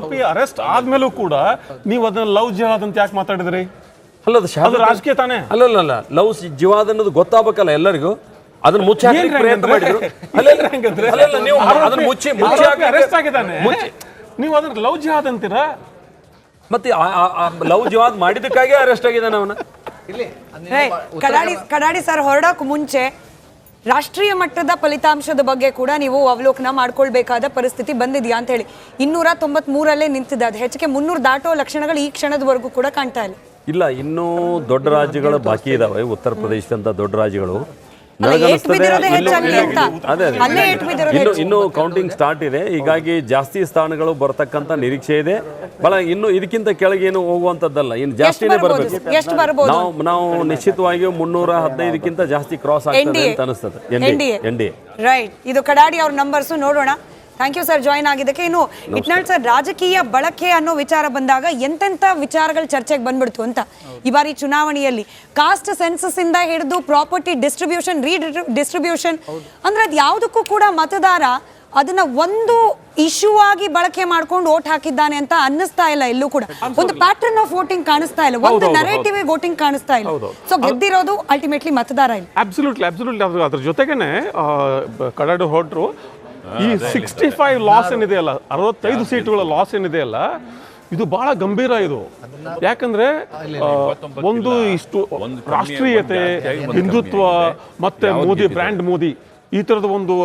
ಆರೋಪಿ ಅರೆಸ್ಟ್ ಆದ್ಮೇಲೂ ಕೂಡ ನೀವು ಅದನ್ನ ಲವ್ ಜಿಹಾದ್ ಅಂತ ಯಾಕೆ ಮಾತಾಡಿದ್ರಿ? ಅಲ್ಲ ಅದು ರಾಜಕೀಯ ತಾನೇ? ಅಲ್ಲ ಲವ್ ಜಿಹಾದ್ ಅನ್ನೋದು ಗೊತ್ತಾಗಬೇಕಲ್ಲ ಎಲ್ಲರಿಗೂ. ಅದನ್ನ ಮುಚ್ಚಿ ಪ್ರಯತ್ನ ಮಾಡಿದ್ರು. ನೀವು ಅದನ್ನ ಮುಚ್ಚಿ ಅರೆಸ್ಟ್ ಆಗಿದ್ದಾನೆ, ನೀವು ಅದನ್ನ ಲವ್ ಜಿಹಾದ್ ಅಂತೀರಾ? ಮತ್ತೆ ಲವ್ ಜಿಹಾದ್ ಮಾಡಿದಕ್ಕಾಗಿ ಅರೆಸ್ಟ್ ಆಗಿದ್ದಾನೆ ಅವನ. ಕಡಾಡಿ ಸರ್ ಹೊರಡಕ್ ಮುಂಚೆ ರಾಷ್ಟ್ರೀಯ ಮಟ್ಟದ ಫಲಿತಾಂಶದ ಬಗ್ಗೆ ಕೂಡ ನೀವು ಅವಲೋಕನ ಮಾಡ್ಕೊಳ್ಬೇಕಾದ ಪರಿಸ್ಥಿತಿ ಬಂದಿದ್ಯಾ ಅಂತ ಹೇಳಿ. 293 ನಿಂತಿದೆ, ಅದು ಹೆಚ್ಚಿಗೆ 300 ದಾಟೋ ಲಕ್ಷಣಗಳು ಈ ಕ್ಷಣದವರೆಗೂ ಕೂಡ ಕಾಣ್ತಾ ಇಲ್ಲ. ಇನ್ನೂ ದೊಡ್ಡ ರಾಜ್ಯಗಳು ಬಾಕಿ ಇದಾವೆ, ಉತ್ತರ ಪ್ರದೇಶದಂತ ದೊಡ್ಡ ರಾಜ್ಯಗಳು. ಇನ್ನು ಕೌಂಟಿಂಗ್ ಸ್ಟಾರ್ಟ್ ಇದೆ, ಹೀಗಾಗಿ ಜಾಸ್ತಿ ಸ್ಥಾನಗಳು ಬರ್ತಕ್ಕಂಥ ನಿರೀಕ್ಷೆ ಇದೆ. ಇನ್ನು ಇದಕ್ಕಿಂತ ಕೆಳಗೇನು ಹೋಗುವಂತದ್ದಲ್ಲ, ಇನ್ನು ಜಾಸ್ತಿನೇ ಬರಬೇಕು. ನಾವು ನಿಶ್ಚಿತವಾಗಿಯೂ 315ಕ್ಕಿಂತ ಜಾಸ್ತಿ ಕ್ರಾಸ್ ಆಗ್ತದೆ ಅಂತ ಅನಿಸ್ತದೆ NDA. ರೈಟ್, ಇದು ಕಡಾಡಿ ಅವ್ರ ನಂಬರ್ಸ್ ನೋಡೋಣ. ಥ್ಯಾಂಕ್ ಯು ಸರ್ ಜಾಯ್ನ್ ಆಗಿದ್ದಕ್ಕೆ. ಇನ್ನು ಇಟ್ನಾಳ್ ಸರ್, ರಾಜಕೀಯ ಬಳಕೆ ಅನ್ನೋ ವಿಚಾರ ಬಂದಾಗ ಎಂತೆಂಥ ವಿಚಾರಗಳು ಚರ್ಚೆಗೆ ಬಂದ್ಬಿಡ್ತು ಅಂತ ಈ ಬಾರಿ ಚುನಾವಣೆಯಲ್ಲಿ. ಕಾಸ್ಟ್ ಸೆನ್ಸಸ್ ಇಂದ ಹಿಡಿದು ಪ್ರಾಪರ್ಟಿ ಡಿಸ್ಟ್ರಿಬ್ಯೂಷನ್, ರೀಡಿಸ್ಟ್ರಿಬ್ಯೂಷನ್, ಅಂದ್ರೆ ಅದು ಯಾವುದಕ್ಕೂ ಕೂಡ ಮತದಾರ ಅದನ್ನ ಒಂದು ಇಶ್ಯೂ ಆಗಿ ಬಳಕೆ ಮಾಡ್ಕೊಂಡು ವೋಟ್ ಹಾಕಿದ್ದಾನೆ ಅಂತ ಅನ್ನಿಸ್ತಾ ಇಲ್ಲ. ಎಲ್ಲೂ ಕೂಡ ಒಂದು ಪ್ಯಾಟರ್ನ್ ಆಫ್ ವೋಟಿಂಗ್ ಕಾಣಿಸ್ತಾ ಇಲ್ಲ, ಒಂದು ನರೇಟಿವ್ ವೋಟಿಂಗ್ ಕಾಣಿಸ್ತಾ ಇಲ್ಲ. ಸೊ ಗೆದ್ದಿರೋದು ಅಲ್ಟಿಮೇಟ್ಲಿ ಮತದಾರ ಇಲ್ಲ. ಅಬ್ಸಲ್ಯೂಟ್ಲಿ ಅದ್ರ ಜೊತೆಗೇನೆ ಕಡಾಡಿ ಹೊರಟ್ರು. ಈ 65 ಲಾಸ್ ಏನಿದೆಯಲ್ಲ, 65 ಸೀಟುಗಳ ಲಾಸ್ ಏನಿದೆಯಲ್ಲ, ಇದು ಬಹಳ ಗಂಭೀರ. ಇದು ಯಾಕಂದ್ರೆ ಒಂದು ಇಷ್ಟು ರಾಷ್ಟ್ರೀಯತೆ, ಹಿಂದುತ್ವ, ಮತ್ತೆ ಮೋದಿ ಬ್ರ್ಯಾಂಡ್, ಮೋದಿ ಈ ತರದ ಒಂದು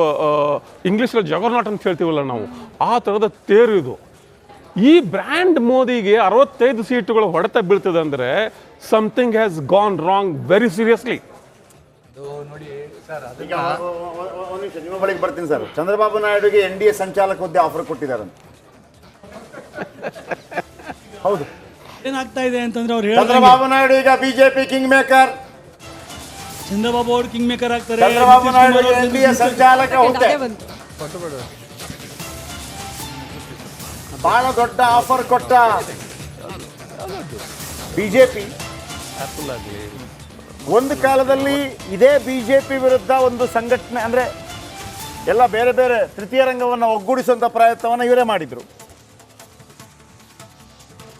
ಇಂಗ್ಲಿಷ್ ಜಗರ್ನಾಟ್ ಅಂತ ಹೇಳ್ತೀವಲ್ಲ ನಾವು, ಆ ತರದ ತೇರು ಇದು. ಈ ಬ್ರ್ಯಾಂಡ್ ಮೋದಿಗೆ 65 ಸೀಟುಗಳು ಹೊಡೆತ ಬೀಳ್ತದೆ ಅಂದ್ರೆ something has gone wrong very seriously. ನಿಮ್ಮ ಬಳಿಗೆ ಬರ್ತೀನಿ ಸರ್. ಚಂದ್ರಬಾಬು ನಾಯ್ಡುಗೆ NDA ಸಂಚಾಲಕ ಹುದ್ದೆ ಆಫರ್ ಕೊಟ್ಟಿದ್ದಾರಂತೆ. ಹೌದು, ಏನಾಗ್ತಾ ಇದೆ ಅಂತಂದ್ರೆ ಅವ್ರು ಚಂದ್ರಬಾಬು ನಾಯ್ಡು ಈಗ ಬಿಜೆಪಿ ಕಿಂಗ್ ಮೇಕರ್. ಚಂದ್ರಬಾಬು ಅವರು ಕಿಂಗ್ ಮೇಕರ್ ಆಗ್ತಾರೆ. ಚಂದ್ರಬಾಬು ನಾಯ್ಡು NDA ಸಂಚಾಲಕ ಹುದ್ದೆ ಬಹಳ ದೊಡ್ಡ ಆಫರ್ ಕೊಟ್ಟ ಬಿಜೆಪಿ. ಒಂದು ಕಾಲದಲ್ಲಿ ಇದೇ ಬಿಜೆಪಿ ವಿರುದ್ಧ ಒಂದು ಸಂಘಟನೆ, ಅಂದ್ರೆ ಎಲ್ಲ ಬೇರೆ ಬೇರೆ ತೃತೀಯ ರಂಗವನ್ನು ಒಗ್ಗೂಡಿಸುವಂತ ಪ್ರಯತ್ನವನ್ನು ಇವರೇ ಮಾಡಿದ್ರು.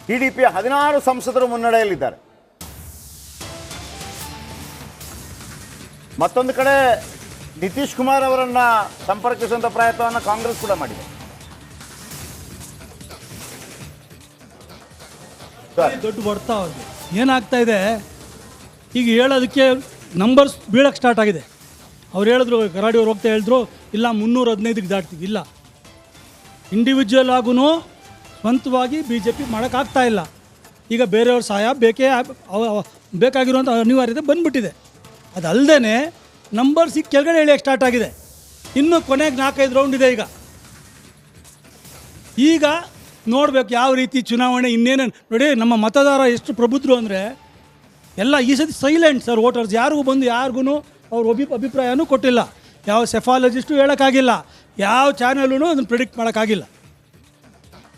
TDP 16 ಸಂಸದರು ಮುನ್ನಡೆಯಲ್ಲಿದ್ದಾರೆ. ಮತ್ತೊಂದು ಕಡೆ ನಿತೀಶ್ ಕುಮಾರ್ ಅವರನ್ನ ಸಂಪರ್ಕಿಸುವಂತ ಪ್ರಯತ್ನವನ್ನು ಕಾಂಗ್ರೆಸ್ ಕೂಡ ಮಾಡಿದೆ. ದೊಡ್ಡ ಹೊಡ್ತಾ ಏನಾಗ್ತಾ ಇದೆ ಈಗ ಹೇಳೋದಕ್ಕೆ ನಂಬರ್ಸ್ ಬೀಳಕ್ಕೆ ಸ್ಟಾರ್ಟ್ ಆಗಿದೆ. ಅವ್ರು ಹೇಳಿದ್ರು, ಕರಾಡಿ ಅವ್ರು ಹೋಗ್ತಾ ಹೇಳಿದ್ರು, ಇಲ್ಲ 315ಕ್ಕೆ ದಾಟ್ತೀವಿ. ಇಲ್ಲ, ಇಂಡಿವಿಜುವಲ್ ಆಗೂ ಸ್ವಂತವಾಗಿ BJP ಮಾಡೋಕ್ಕಾಗ್ತಾ ಇಲ್ಲ. ಈಗ ಬೇರೆಯವ್ರ ಸಹಾಯ ಬೇಕಾಗಿರುವಂಥ ಅನಿವಾರ್ಯತೆ ಬಂದ್ಬಿಟ್ಟಿದೆ. ಅದಲ್ಲದೆ ನಂಬರ್ಸ್ ಈಗ ಕೆಳಗಡೆ ಎಳೆಯೋಕ್ಕೆ ಸ್ಟಾರ್ಟ್ ಆಗಿದೆ. ಇನ್ನೂ ಕೊನೆಗೆ 4-5 ರೌಂಡ್ ಇದೆ. ಈಗ ನೋಡಬೇಕು ಯಾವ ರೀತಿ ಚುನಾವಣೆ ಇನ್ನೇನು. ನೋಡಿ, ನಮ್ಮ ಮತದಾರ ಎಷ್ಟು ಪ್ರಬುದ್ಧರು ಅಂದರೆ ಎಲ್ಲ ಈ ಸತಿ ಸೈಲೆಂಟ್ ಸರ್. ವೋಟರ್ಸ್ ಯಾರಿಗೂ ಬಂದು ಯಾರಿಗೂ ಅವ್ರ ಅಭಿಪ್ರಾಯನೂ ಕೊಟ್ಟಿಲ್ಲ. ಯಾವ ಸೆಫಾಲಜಿಸ್ಟು ಹೇಳೋಕ್ಕಾಗಿಲ್ಲ, ಯಾವ ಚಾನಲೂ ಅದನ್ನು ಪ್ರಿಡಿಕ್ಟ್ ಮಾಡೋಕ್ಕಾಗಿಲ್ಲ.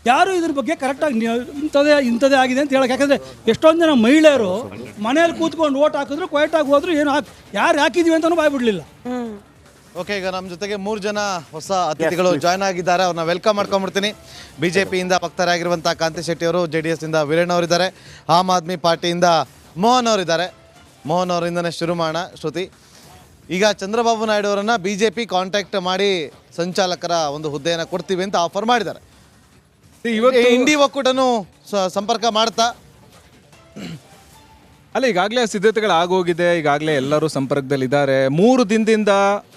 ಯಾರು ಇದ್ರ ಬಗ್ಗೆ ಕರೆಕ್ಟಾಗಿ ಇಂಥದೇ ಆಗಿದೆ ಅಂತ ಹೇಳೋಕೆ. ಯಾಕಂದರೆ ಎಷ್ಟೊಂದು ಜನ ಮಹಿಳೆಯರು ಮನೇಲಿ ಕೂತ್ಕೊಂಡು ವೋಟ್ ಹಾಕಿದ್ರು, ಕ್ವೈಟಾಗಿ ಹೋದ್ರು, ಏನು ಯಾರು ಹಾಕಿದ್ದೀವಿ ಅಂತಲೂ ಬಾಯ್ಬಿಡಲಿಲ್ಲ. ಓಕೆ, ಈಗ ನಮ್ಮ ಜೊತೆಗೆ 3 ಜನ ಹೊಸ ಅತಿಥಿಗಳು ಜಾಯ್ನ್ ಆಗಿದ್ದಾರೆ. ಅವ್ರನ್ನ ವೆಲ್ಕಮ್ ಮಾಡ್ಕೊಂಡ್ಬಿಡ್ತೀನಿ. BJPಯಿಂದ ಭಕ್ತರಾಗಿರುವಂಥ ಕಾಂತಿ ಶೆಟ್ಟಿ ಅವರು, JDSನಿಂದ ವೀರಣ್ಣ ಅವರಿದ್ದಾರೆ, ಆಮ್ ಆದ್ಮಿ ಪಾರ್ಟಿಯಿಂದ ಮೋಹನ್ ಅವರಿದ್ದಾರೆ. ಮೋಹನ್ ಅವರಿಂದನೇ ಶುರು ಮಾಡೋಣ. ಶ್ರುತಿ, ಈಗ ಚಂದ್ರಬಾಬು ನಾಯ್ಡು ಅವರನ್ನು BJP ಕಾಂಟ್ಯಾಕ್ಟ್ ಮಾಡಿ ಸಂಚಾಲಕರ ಒಂದು ಹುದ್ದೆಯನ್ನು ಕೊಡ್ತೀವಿ ಅಂತ ಆಫರ್ ಮಾಡಿದ್ದಾರೆ. ಇವತ್ತು ಇಂಡಿ ಒಕ್ಕೂಟನು ಸಂಪರ್ಕ ಮಾಡ್ತಾ ಅಲ್ಲ, ಈಗಾಗಲೇ ಸಿದ್ಧತೆಗಳು ಆಗೋಗಿದೆ. ಈಗಾಗಲೇ ಎಲ್ಲರೂ ಸಂಪರ್ಕದಲ್ಲಿ ಇದ್ದಾರೆ. 3 ದಿನದಿಂದ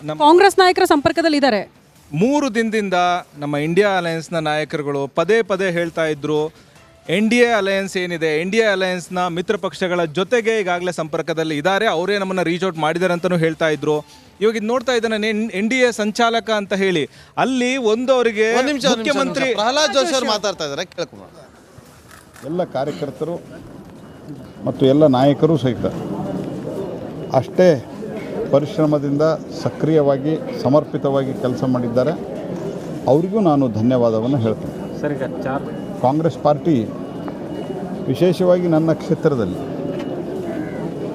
ನಮ್ಮ ಕಾಂಗ್ರೆಸ್ ನಾಯಕರ ಸಂಪರ್ಕದಲ್ಲಿ ಇದ್ದಾರೆ. 3 ದಿನದಿಂದ ನಮ್ಮ ಇಂಡಿಯಾ ಅಲಯನ್ಸ್ನ ನಾಯಕರುಗಳು ಪದೇ ಹೇಳ್ತಾ ಇದ್ರು, NDA ಅಲಯನ್ಸ್ ಏನಿದೆ, NDA ಅಲಯನ್ಸ್ನ ಮಿತ್ರ ಪಕ್ಷಗಳ ಜೊತೆಗೆ ಈಗಾಗಲೇ ಸಂಪರ್ಕದಲ್ಲಿ ಇದ್ದಾರೆ. ಅವರೇ ನಮ್ಮನ್ನು ರೀಚ್ ಔಟ್ ಮಾಡಿದ್ದಾರೆ ಅಂತಲೂ ಹೇಳ್ತಾ ಇದ್ರು. ಇವಾಗ ಇದು ನೋಡ್ತಾ ಇದ್ದಾನೆ NDA ಸಂಚಾಲಕ ಅಂತ ಹೇಳಿ, ಅಲ್ಲಿ ಅವರಿಗೆ ಮುಖ್ಯಮಂತ್ರಿ ಪ್ರಹ್ಲಾದ್ ಜೋಶಿ ಅವರು ಮಾತಾಡ್ತಾ ಇದ್ದಾರೆ, ಕೇಳ್ಕೊಂಡು. ಎಲ್ಲ ಕಾರ್ಯಕರ್ತರು ಮತ್ತು ಎಲ್ಲ ನಾಯಕರು ಸಹಿತ ಅಷ್ಟೇ ಪರಿಶ್ರಮದಿಂದ ಸಕ್ರಿಯವಾಗಿ ಸಮರ್ಪಿತವಾಗಿ ಕೆಲಸ ಮಾಡಿದ್ದಾರೆ. ಅವರಿಗೂ ನಾನು ಧನ್ಯವಾದವನ್ನು ಹೇಳ್ತೀನಿ. ಕಾಂಗ್ರೆಸ್ ಪಾರ್ಟಿ ವಿಶೇಷವಾಗಿ ನನ್ನ ಕ್ಷೇತ್ರದಲ್ಲಿ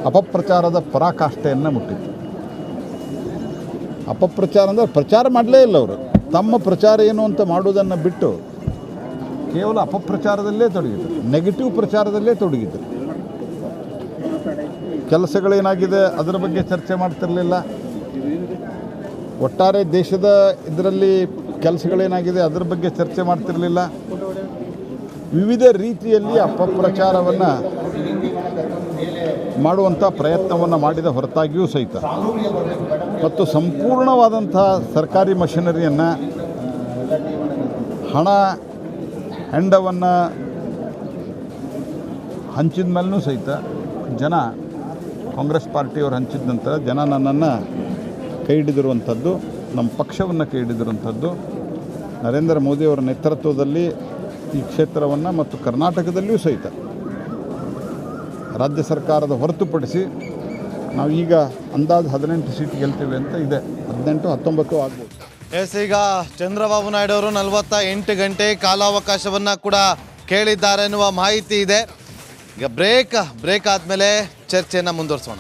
ಅಪಪ್ರಚಾರದ ಪರಾಕಾಷ್ಠೆಯನ್ನು ಮುಟ್ಟಿತ್ತು. ಅಪಪ್ರಚಾರ ಅಂದರೆ ಪ್ರಚಾರ ಮಾಡಲೇ ಇಲ್ಲ ಅವರು. ತಮ್ಮ ಪ್ರಚಾರ ಏನು ಅಂತ ಮಾಡುವುದನ್ನು ಬಿಟ್ಟು ಕೇವಲ ಅಪಪ್ರಚಾರದಲ್ಲೇ ತೊಡಗಿದ್ರು, ನೆಗೆಟಿವ್ ಪ್ರಚಾರದಲ್ಲೇ ತೊಡಗಿದ್ರು. ಕೆಲಸಗಳೇನಾಗಿದೆ ಅದರ ಬಗ್ಗೆ ಚರ್ಚೆ ಮಾಡ್ತಿರಲಿಲ್ಲ. ಒಟ್ಟಾರೆ ದೇಶದ ಇದರಲ್ಲಿ ಕೆಲಸಗಳೇನಾಗಿದೆ ಅದರ ಬಗ್ಗೆ ಚರ್ಚೆ ಮಾಡ್ತಿರಲಿಲ್ಲ. ವಿವಿಧ ರೀತಿಯಲ್ಲಿ ಅಪಪ್ರಚಾರವನ್ನು ಮಾಡುವಂಥ ಪ್ರಯತ್ನವನ್ನು ಮಾಡಿದ ಹೊರತಾಗಿಯೂ ಸಹಿತ ಮತ್ತು ಸಂಪೂರ್ಣವಾದಂಥ ಸರ್ಕಾರಿ ಮಷಿನರಿಯನ್ನು, ಹಣ ಹೆಂಡವನ್ನು ಹಂಚಿದ ಮೇಲೂ ಸಹಿತ ಜನ, ಕಾಂಗ್ರೆಸ್ ಪಾರ್ಟಿಯವರು ಹಂಚಿದ ನಂತರ ಜನ ನನ್ನನ್ನು ಕೈ ಹಿಡಿದಿರುವಂಥದ್ದು, ನಮ್ಮ ಪಕ್ಷವನ್ನು ಕೈ ಹಿಡಿದಿರುವಂಥದ್ದು, ನರೇಂದ್ರ ಮೋದಿಯವರ ನೇತೃತ್ವದಲ್ಲಿ ಈ ಕ್ಷೇತ್ರವನ್ನು ಮತ್ತು ಕರ್ನಾಟಕದಲ್ಲಿಯೂ ಸಹಿತ ರಾಜ್ಯ ಸರ್ಕಾರದ ಹೊರತುಪಡಿಸಿ ನಾವು ಈಗ ಅಂದಾಜು 18 ಸೀಟ್ ಗೆಲ್ತೀವಿ ಅಂತ ಇದೆ. 18-19 ಆಗ್ಬೋದು. ಎಸ್, ಈಗ ಚಂದ್ರಬಾಬು ನಾಯ್ಡು ಅವರು 48 ಗಂಟೆ ಕಾಲಾವಕಾಶವನ್ನು ಕೂಡ ಕೇಳಿದ್ದಾರೆ ಎನ್ನುವ ಮಾಹಿತಿ ಇದೆ. ಈಗ ಬ್ರೇಕ್ ಆದಮೇಲೆ ಚರ್ಚೆಯನ್ನು ಮುಂದುವರಿಸೋಣ.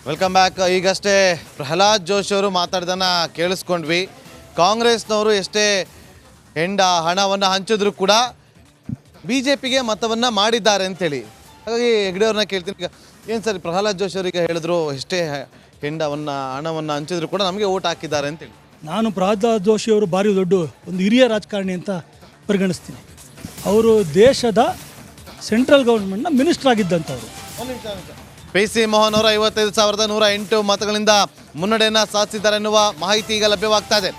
Welcome back. ಈಗಷ್ಟೇ ಪ್ರಹ್ಲಾದ್ ಜೋಶಿ ಅವರು ಮಾತಾಡ್ದನ್ನ ಕೇಳಿಸ್ಕೊಂಡ್ವಿ. ಕಾಂಗ್ರೆಸ್ನವರು ಎಷ್ಟೇ ಹಣವನ್ನು ಹಂಚಿದ್ರು ಕೂಡ BJPಗೆ ಮತವನ್ನು ಮಾಡಿದ್ದಾರೆ ಅಂತೇಳಿ. ಹಾಗಾಗಿ ಹೆಗ್ಡೆ ಅವ್ರನ್ನ ಕೇಳ್ತೀನಿ, ಈಗ ಏನು ಸರಿ ಪ್ರಹ್ಲಾದ್ ಜೋಶಿ ಅವರಿಗೆ ಹೇಳಿದ್ರು ಎಷ್ಟೇ ಹಣವನ್ನು ಹಂಚಿದ್ರು ಕೂಡ ನಮಗೆ ಓಟ್ ಹಾಕಿದ್ದಾರೆ ಅಂತೇಳಿ. ನಾನು ಪ್ರಹ್ಲಾದ್ ಜೋಶಿ ಅವರು ಭಾರಿ ದೊಡ್ಡ ಒಂದು ಹಿರಿಯ ರಾಜಕಾರಣಿ ಅಂತ ಪರಿಗಣಿಸ್ತೀನಿ. ಅವರು ದೇಶದ ಸೆಂಟ್ರಲ್ ಗೌರ್ಮೆಂಟ್ನ ಮಿನಿಸ್ಟರ್ ಆಗಿದ್ದಂಥವ್ರು. PC ಮೋಹನ್ ಅವರು 55,108 ಮತಗಳಿಂದ ಮುನ್ನಡೆಯನ್ನು ಸಾಧಿಸಿದ್ದಾರೆ ಎನ್ನುವ ಮಾಹಿತಿ ಈಗ ಲಭ್ಯವಾಗ್ತಾ ಇದೆ.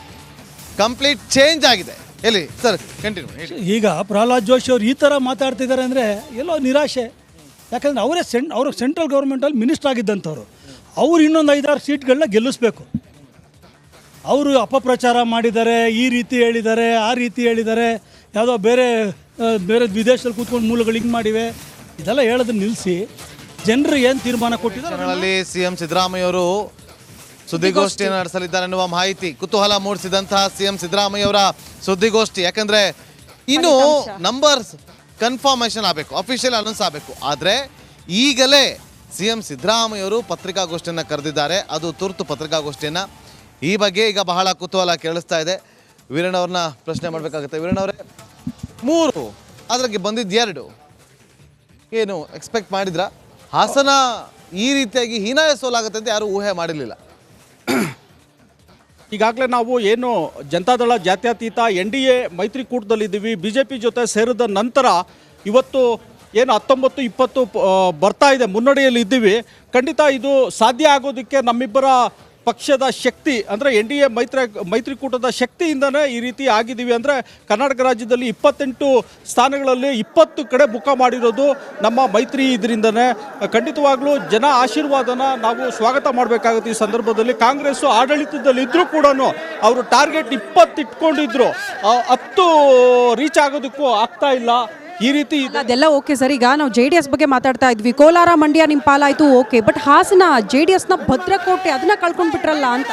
ಕಂಪ್ಲೀಟ್ ಚೇಂಜ್ ಆಗಿದೆ. ಎಲ್ಲಿ ಸರ್ ಕಂಟಿನ್ಯೂ. ಈಗ ಪ್ರಹ್ಲಾದ್ ಜೋಶಿ ಅವರು ಈ ಥರ ಮಾತಾಡ್ತಿದ್ದಾರೆ ಅಂದರೆ ಎಲ್ಲೋ ನಿರಾಶೆ. ಯಾಕಂದರೆ ಅವರು ಸೆಂಟ್ರಲ್ ಗೌರ್ಮೆಂಟಲ್ಲಿ ಮಿನಿಸ್ಟರ್ ಆಗಿದ್ದಂಥವ್ರು. ಅವರು ಇನ್ನೊಂದು 5-6 ಸೀಟ್ಗಳನ್ನ ಗೆಲ್ಲಿಸ್ಬೇಕು. ಅವರು ಅಪಪ್ರಚಾರ ಮಾಡಿದ್ದಾರೆ, ಈ ರೀತಿ ಹೇಳಿದ್ದಾರೆ, ಆ ರೀತಿ ಹೇಳಿದ್ದಾರೆ, ಯಾವುದೋ ಬೇರೆ ವಿದೇಶದಲ್ಲಿ ಕೂತ್ಕೊಂಡು ಮೂಲಗಳು ಹಿಂಗೆ ಮಾಡಿವೆ, ಇದೆಲ್ಲ ಹೇಳೋದನ್ನ ನಿಲ್ಲಿಸಿ ಜನರು ಏನು ತೀರ್ಮಾನ ಕೊಟ್ಟಿದ್ದಾರೆ. CM ಸಿದ್ದರಾಮಯ್ಯ ಅವರು ಸುದ್ದಿಗೋಷ್ಠಿಯನ್ನು ನಡೆಸಲಿದ್ದಾರೆ ಎನ್ನುವ ಮಾಹಿತಿ. ಕುತೂಹಲ ಮೂಡಿಸಿದಂತಹ CM ಸಿದ್ದರಾಮಯ್ಯ ಅವರ ಸುದ್ದಿಗೋಷ್ಠಿ. ಯಾಕಂದ್ರೆ ಇನ್ನು ನಂಬರ್ಸ್ ಕನ್ಫರ್ಮೇಷನ್ ಆಗಬೇಕು, ಅಫಿಷಿಯಲ್ ಅನೌನ್ಸ್ ಆಗಬೇಕು. ಆದರೆ ಈಗಲೇ CM ಸಿದ್ದರಾಮಯ್ಯ ಅವರು ಪತ್ರಿಕಾಗೋಷ್ಠಿಯನ್ನು ಕರೆದಿದ್ದಾರೆ. ಅದು ತುರ್ತು ಪತ್ರಿಕಾಗೋಷ್ಠಿಯನ್ನು. ಈ ಬಗ್ಗೆ ಈಗ ಬಹಳ ಕುತೂಹಲ ಕೇಳಿಸ್ತಾ ಇದೆ. ವೀರಣ್ಣ ಅವ್ರನ್ನ ಪ್ರಶ್ನೆ ಮಾಡಬೇಕಾಗುತ್ತೆ. ವೀರಣ್ಣ ಅವರೇ, 3 ಅದ್ರಾಗೆ ಬಂದಿದ್ದು 2 ಏನು ಎಕ್ಸ್ಪೆಕ್ಟ್ ಮಾಡಿದ್ರಾ? ಹಾಸನ ಈ ರೀತಿಯಾಗಿ ಹೀನಾಯ ಸೋಲಾಗುತ್ತೆ ಅಂತ ಯಾರು ಊಹೆ ಮಾಡಿರಲಿಲ್ಲ. ಈಗಾಗಲೇ ನಾವು ಏನು ಜನತಾದಳ ಜಾತ್ಯತೀತ NDA ಮೈತ್ರಿಕೂಟದಲ್ಲಿದ್ದೀವಿ, BJP ಜೊತೆ ಸೇರಿದ ನಂತರ ಇವತ್ತು ಏನು 19-20 ಬರ್ತಾ ಇದೆ, ಮುನ್ನಡೆಯಲ್ಲಿ ಇದ್ದೀವಿ. ಖಂಡಿತ ಇದು ಸಾಧ್ಯ ಆಗೋದಕ್ಕೆ ನಮ್ಮಿಬ್ಬರ ಪಕ್ಷದ ಶಕ್ತಿ ಅಂದರೆ NDA ಮೈತ್ರಿಕೂಟದ ಶಕ್ತಿಯಿಂದನೇ ಈ ರೀತಿ ಆಗಿದ್ದೀವಿ. ಅಂದರೆ ಕರ್ನಾಟಕ ರಾಜ್ಯದಲ್ಲಿ 28 ಸ್ಥಾನಗಳಲ್ಲಿ 20 ಕಡೆ ಮುಖ ಮಾಡಿರೋದು ನಮ್ಮ ಮೈತ್ರಿ ಇದರಿಂದನೇ. ಖಂಡಿತವಾಗ್ಲೂ ಜನ ಆಶೀರ್ವಾದನ ನಾವು ಸ್ವಾಗತ ಮಾಡಬೇಕಾಗುತ್ತೆ. ಈ ಸಂದರ್ಭದಲ್ಲಿ ಕಾಂಗ್ರೆಸ್ಸು ಆಡಳಿತದಲ್ಲಿ ಇದ್ದರೂ ಕೂಡ ಅವರು ಟಾರ್ಗೆಟ್ 20 ಇಟ್ಕೊಂಡಿದ್ರು, 10 ರೀಚ್ ಆಗೋದಕ್ಕೂ ಆಗ್ತಾ ಇಲ್ಲ. ಈ ರೀತಿ ಅದೆಲ್ಲ ಓಕೆ ಸರ್. ಈಗ ನಾವು JDS ಬಗ್ಗೆ ಮಾತಾಡ್ತಾ ಇದ್ವಿ. ಕೋಲಾರ ಮಂಡ್ಯ ನಿಮ್ಮ ಪಾಲಾಯಿತು, ಓಕೆ. ಬಟ್ ಹಾಸನ JDSನ ಭದ್ರಕೋಟೆ ಅದನ್ನ ಕಳ್ಕೊಂಡ್ಬಿಟ್ರಲ್ಲ ಅಂತ.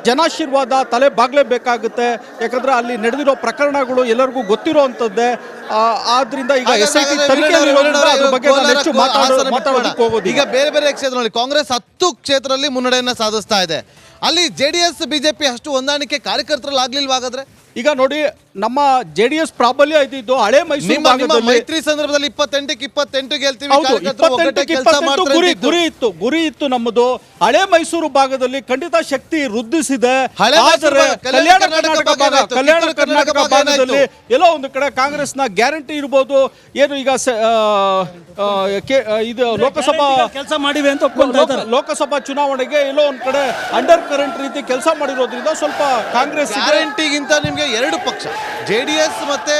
ಜನಾಶೀರ್ವಾದ ತಲೆ ಬಾಗ್ಲೇಬೇಕಾಗುತ್ತೆ. ಯಾಕಂದ್ರೆ ಅಲ್ಲಿ ನಡೆದಿರೋ ಪ್ರಕರಣಗಳು ಎಲ್ಲರಿಗೂ ಗೊತ್ತಿರೋ ಅಂಥದ್ದೇ. ಆದ್ರಿಂದ ಈಗ SIT ತನಿಖೆ ಬಗ್ಗೆ ಹೆಚ್ಚು ಮಾತಾಡೋದಕ್ಕೆ ಹೋಗೋದು. ಈಗ ಬೇರೆ ಬೇರೆ ಕ್ಷೇತ್ರಗಳಲ್ಲಿ ಕಾಂಗ್ರೆಸ್ 10 ಕ್ಷೇತ್ರದಲ್ಲಿ ಮುನ್ನಡೆಯನ್ನು ಸಾಧಿಸ್ತಾ ಇದೆ. ಅಲ್ಲಿ JDS BJP ಅಷ್ಟು ಹೊಂದಾಣಿಕೆ ಕಾರ್ಯಕರ್ತರಲ್ಲಿ ಆಗ್ಲಿಲ್ವಾಗಾದ್ರೆ? ಈಗ ನೋಡಿ, ನಮ್ಮ JDS ಪ್ರಾಬಲ್ಯ ಇದ್ದಿದ್ದು ಹಳೆ ಮೈಸೂರು ಭಾಗದಲ್ಲಿ ಮೈತ್ರಿ ಸಂದರ್ಭದಲ್ಲಿ 28 ಗೆಲ್ತೀವಿ, ಗುರಿ ಇತ್ತು ನಮ್ಮದು. ಹಳೆ ಮೈಸೂರು ಭಾಗದಲ್ಲಿ ಖಂಡಿತ ಶಕ್ತಿ ವೃದ್ಧಿಸಿದೆ. ಕಲ್ಯಾಣ ಕರ್ನಾಟಕ ಭಾಗದಲ್ಲಿ ಎಲ್ಲೋ ಒಂದು ಕಡೆ ಕಾಂಗ್ರೆಸ್ನ ಗ್ಯಾರಂಟಿ ಇರ್ಬೋದು. ಏನು ಈಗ ಇದು ಲೋಕಸಭಾ ಕೆಲಸ ಮಾಡಿವೆ ಅಂತ ಲೋಕಸಭಾ ಚುನಾವಣೆಗೆ ಎಲ್ಲೋ ಒಂದು ಕಡೆ ಅಂಡರ್ ಕರೆಂಟ್ ರೀತಿ ಕೆಲಸ ಮಾಡಿರೋದ್ರಿಂದ ಸ್ವಲ್ಪ ಕಾಂಗ್ರೆಸ್ ಗ್ಯಾರಂಟಿಗಿಂತ ನಿಮ್ಗೆ 2 ಪಕ್ಷ JDS ಮತ್ತೆ